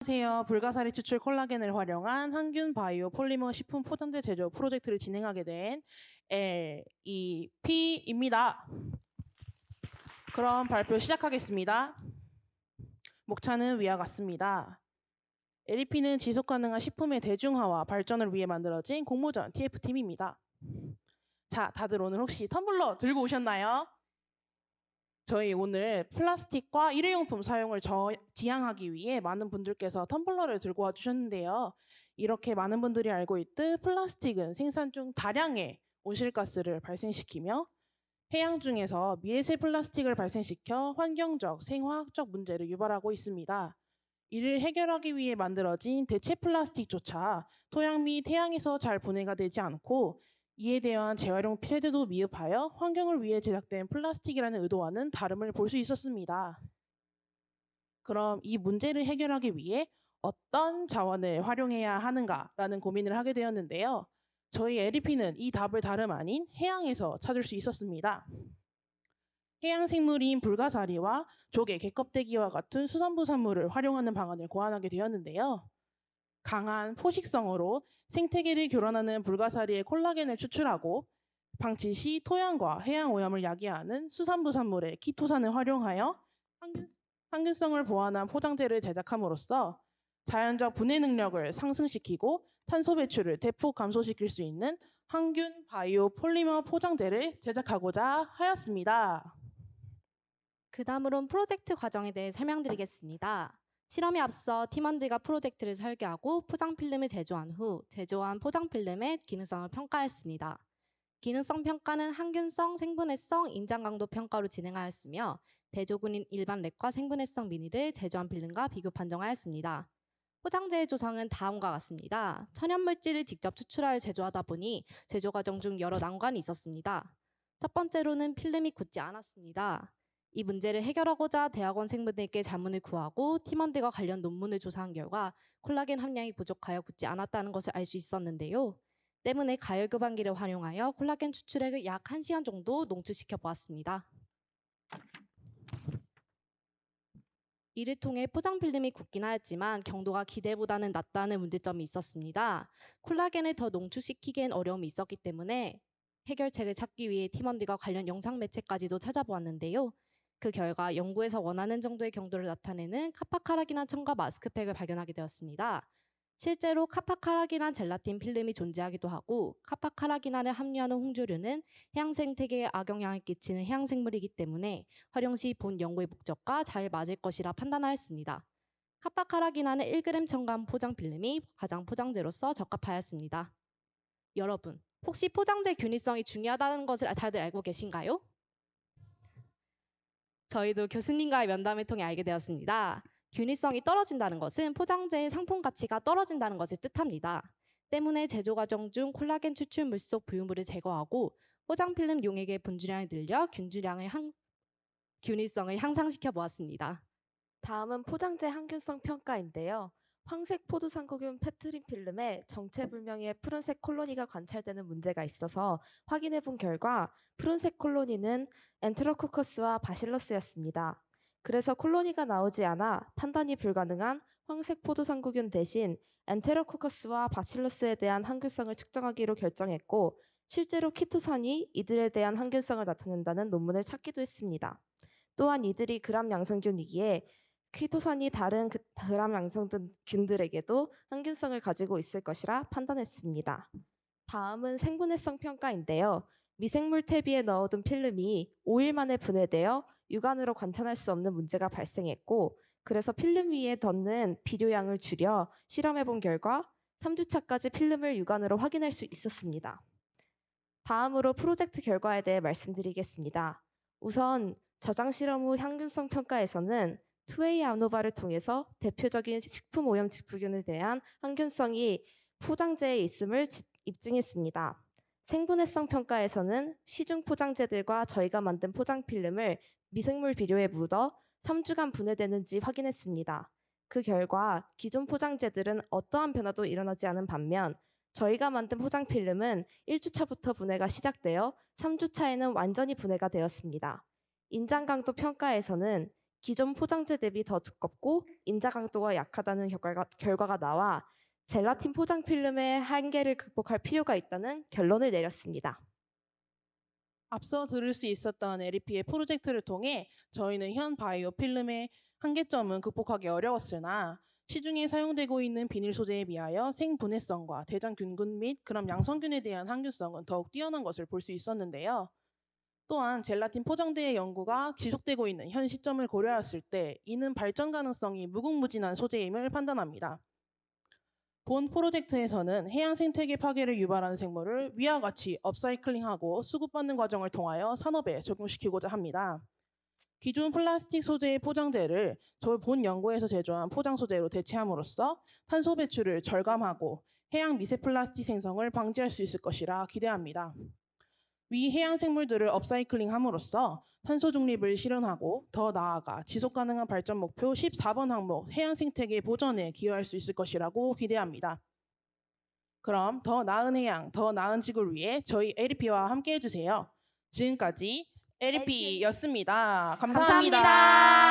안녕하세요. 불가사리 추출 콜라겐을 활용한 항균 바이오 폴리머 식품 포장재 제조 프로젝트를 진행하게 된 LEP입니다. 그럼 발표 시작하겠습니다. 목차는 위와 같습니다. LEP는 지속가능한 식품의 대중화와 발전을 위해 만들어진 공모전 TF팀입니다. 자, 다들 오늘 혹시 텀블러 들고 오셨나요? 저희 오늘 플라스틱과 일회용품 사용을 지향하기 위해 많은 분들께서 텀블러를 들고 와주셨는데요. 이렇게 많은 분들이 알고 있듯 플라스틱은 생산 중 다량의 온실가스를 발생시키며 해양 중에서 미해세 플라스틱을 발생시켜 환경적, 생화학적 문제를 유발하고 있습니다. 이를 해결하기 위해 만들어진 대체 플라스틱조차 토양 및 해양에서 잘 분해가 되지 않고 이에 대한 재활용 세제도 미흡하여 환경을 위해 제작된 플라스틱이라는 의도와는 다름을 볼 수 있었습니다. 그럼 이 문제를 해결하기 위해 어떤 자원을 활용해야 하는가라는 고민을 하게 되었는데요. 저희 LEP는 이 답을 다름 아닌 해양에서 찾을 수 있었습니다. 해양 생물인 불가사리와 조개, 개껍데기와 같은 수산부 산물을 활용하는 방안을 고안하게 되었는데요. 강한 포식성으로 생태계를 교란하는 불가사리의 콜라겐을 추출하고 방치 시 토양과 해양 오염을 야기하는 수산부 산물의 키토산을 활용하여 항균성을 보완한 포장재를 제작함으로써 자연적 분해 능력을 상승시키고 탄소 배출을 대폭 감소시킬 수 있는 항균 바이오 폴리머 포장재를 제작하고자 하였습니다. 그 다음으론 프로젝트 과정에 대해 설명드리겠습니다. 실험에 앞서 팀원들과 프로젝트를 설계하고 포장 필름을 제조한 후 제조한 포장 필름의 기능성을 평가했습니다. 기능성 평가는 항균성, 생분해성, 인장 강도 평가로 진행하였으며 대조군인 일반 랩과 생분해성 미니를 제조한 필름과 비교 판정하였습니다. 포장재의 조성은 다음과 같습니다. 천연 물질을 직접 추출하여 제조하다 보니 제조 과정 중 여러 난관이 있었습니다. 첫 번째로는 필름이 굳지 않았습니다. 이 문제를 해결하고자 대학원 생분들께 자문을 구하고 팀원들과 관련 논문을 조사한 결과 콜라겐 함량이 부족하여 굳지 않았다는 것을 알 수 있었는데요. 때문에 가열 교반기를 활용하여 콜라겐 추출액을 약 1시간 정도 농축시켜 보았습니다. 이를 통해 포장 필름이 굳긴 하였지만 경도가 기대보다는 낮다는 문제점이 있었습니다. 콜라겐을 더 농축시키기엔 어려움이 있었기 때문에 해결책을 찾기 위해 팀원들과 관련 영상 매체까지도 찾아보았는데요. 그 결과 연구에서 원하는 정도의 경도를 나타내는 카파카라기난 첨가 마스크팩을 발견하게 되었습니다. 실제로 카파카라기난 젤라틴 필름이 존재하기도 하고 카파카라기난을 함유하는 홍조류는 해양 생태계에 악영향을 끼치는 해양 생물이기 때문에 활용 시 본 연구의 목적과 잘 맞을 것이라 판단하였습니다. 카파카라기난을 1g 첨가한 포장 필름이 가장 포장재로서 적합하였습니다. 여러분, 혹시 포장재 균일성이 중요하다는 것을 다들 알고 계신가요? 저희도 교수님과의 면담을 통해 알게 되었습니다. 균일성이 떨어진다는 것은 포장재의 상품 가치가 떨어진다는 것을 뜻합니다. 때문에 제조 과정 중 콜라겐 추출물 속 부유물을 제거하고 포장 필름 용액의 분주량을 늘려 균일성을 향상시켜 보았습니다. 다음은 포장재 항균성 평가인데요. 황색 포도상구균 페트린 필름에 정체불명의 푸른색 콜로니가 관찰되는 문제가 있어서 확인해 본 결과 푸른색 콜로니는 엔테로코커스와 바실러스였습니다. 그래서 콜로니가 나오지 않아 판단이 불가능한 황색 포도상구균 대신 엔테로코커스와 바실러스에 대한 항균성을 측정하기로 결정했고 실제로 키토산이 이들에 대한 항균성을 나타낸다는 논문을 찾기도 했습니다. 또한 이들이 그람 양성균이기에 키토산이 다른 그람 양성균들에게도 항균성을 가지고 있을 것이라 판단했습니다. 다음은 생분해성 평가인데요. 미생물 퇴비에 넣어둔 필름이 5일 만에 분해되어 육안으로 관찰할 수 없는 문제가 발생했고 그래서 필름 위에 덮는 비료양을 줄여 실험해본 결과 3주차까지 필름을 육안으로 확인할 수 있었습니다. 다음으로 프로젝트 결과에 대해 말씀드리겠습니다. 우선 저장 실험 후 항균성 평가에서는 투웨이 아노바를 통해서 대표적인 식품 오염 직부균에 대한 항균성이 포장재에 있음을 입증했습니다. 생분해성 평가에서는 시중 포장재들과 저희가 만든 포장 필름을 미생물 비료에 묻어 3주간 분해되는지 확인했습니다. 그 결과 기존 포장재들은 어떠한 변화도 일어나지 않은 반면 저희가 만든 포장 필름은 1주차부터 분해가 시작되어 3주차에는 완전히 분해가 되었습니다. 인장 강도 평가에서는 기존 포장재 대비 더 두껍고 인자 강도가 약하다는 결과가 나와 젤라틴 포장 필름의 한계를 극복할 필요가 있다는 결론을 내렸습니다. 앞서 들을 수 있었던 LEP의 프로젝트를 통해 저희는 현 바이오 필름의 한계점은 극복하기 어려웠으나 시중에 사용되고 있는 비닐 소재에 비하여 생분해성과 대장균군 및 그람 양성균에 대한 항균성은 더욱 뛰어난 것을 볼 수 있었는데요. 또한 젤라틴 포장재의 연구가 지속되고 있는 현 시점을 고려했을 때 이는 발전 가능성이 무궁무진한 소재임을 판단합니다. 본 프로젝트에서는 해양 생태계 파괴를 유발하는 생물을 위와 같이 업사이클링하고 수급받는 과정을 통하여 산업에 적용시키고자 합니다. 기존 플라스틱 소재의 포장재를 본 연구에서 제조한 포장 소재로 대체함으로써 탄소 배출을 절감하고 해양 미세 플라스틱 생성을 방지할 수 있을 것이라 기대합니다. 위 해양 생물들을 업사이클링함으로써 탄소 중립을 실현하고 더 나아가 지속 가능한 발전 목표 14번 항목 해양 생태계 보전에 기여할 수 있을 것이라고 기대합니다. 그럼 더 나은 해양, 더 나은 지구를 위해 저희 LEP와 함께 해주세요. 지금까지 LEP였습니다. 감사합니다. 감사합니다.